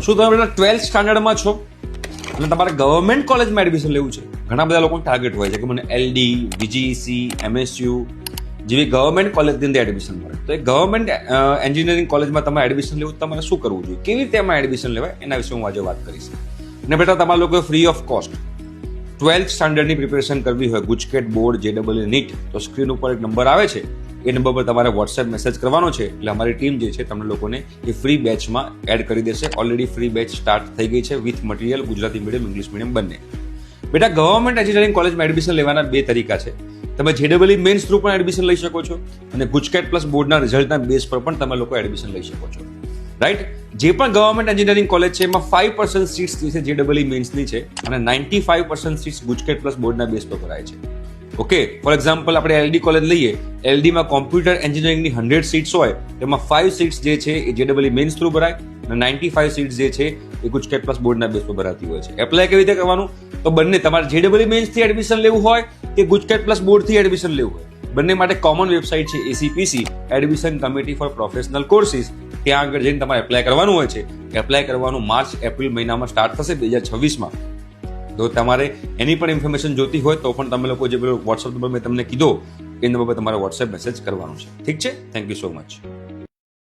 શું તમે બેટા 12th સ્ટાન્ડર્ડમાં છો અને તમારે ગવર્મેન્ટ કોલેજમાં એડમિશન લેવું છે? ઘણા બધા લોકોનું ટાર્ગેટ હોય છે કે મને એલડી, વીજીઈસી, એમએસયુ જેવી ગવર્મેન્ટ કોલેજની અંદર એડમિશન મળે. તો એ ગવર્મેન્ટ એન્જિનિયરિંગ કોલેજમાં તમારે એડમિશન લેવું, તમારે શું કરવું જોઈએ, કેવી રીતે એમાં એડમિશન લેવાય, એના વિશે હું આજે વાત કરીશ. અને બેટા તમારા લોકો ફ્રી ઓફ કોસ્ટ 12th સ્ટાન્ડર્ડની પ્રિપેરેશન કરવી હોય, ગુજકેટ બોર્ડ, જેડબલ નીટ, તો સ્ક્રીન ઉપર એક નંબર આવે છે, એ નંબર પર તમારે વોટ્સએપ મેસેજ કરવાનો છે. એટલે અમારી ટીમ જે છે તમને લોકોને એ ફ્રી બેચમાં એડ કરી દેશે. ઓલરેડી ફ્રી બેચ સ્ટાર્ટ થઈ ગઈ છે with material, Gujarati medium, English medium બંને. બેટા ગવર્મેન્ટ એન્જિનિયરિંગ કોલેજમાં એડમિશન લેવાના બે તરીકા છે. તમે જેડબલ મેન્સ થ્રુ પણ એડમિશન લઈ શકો છો અને ગુજકેટ પ્લસ બોર્ડના રિઝલ્ટના બેઝ પર પણ તમે લોકો એડમિશન લઈ શકો છો. રાઈટ? જે પણ ગવર્મેન્ટ એન્જિનિયરિંગ કોલેજ છે એમાં 5% સીટ્સ જે છે જેડબલ મેન્સની છે અને 95% સીટ્સ ગુજકેટ પ્લસ બોર્ડના બેઝ પર ભરાય છે. ઓકે, ફોર એક્ઝામ્પલ આપણે એલડી કોલેજ લઈએ, એલડીમાં કોમ્પ્યુટર એન્જિનિયરિંગની 100 સીટ્સ હોય તેમાં 5 સીટ્સ જે છે એ જેડબલ મેન્સ થ્રુ ભરાય અને 95 સીટ્સ જે છે એ ગુજકેટ પ્લસ બોર્ડના બેઝ પર ભરાતી હોય છે. એપ્લાય કેવી રીતે કરવાનું? તો બંને તમારે જેડબલ મેન્સથી એડમિશન લેવું હોય કે ગુજકેટ પ્લસ બોર્ડથી એડમિશન લેવું હોય, બંને માટે કોમન વેબસાઇટ છે ACPC, admission committee four professional courses. ત્યાં આગળ જઈને તમારે એપ્લાય કરવાનું હોય છે. એપ્લાય કરવાનું માર્ચ એપ્રિલ મહિનામાં સ્ટાર્ટ થશે 2026માં. તો તમારે એની પણ ઇન્ફોર્મેશન જોતી હોય તો પણ તમે લોકો જે પેલો વોટ્સઅપ નંબર મેં તમને કીધો એ નંબર પર તમારે વોટ્સએપ મેસેજ કરવાનો છે. ઠીક છે? Thank you so much.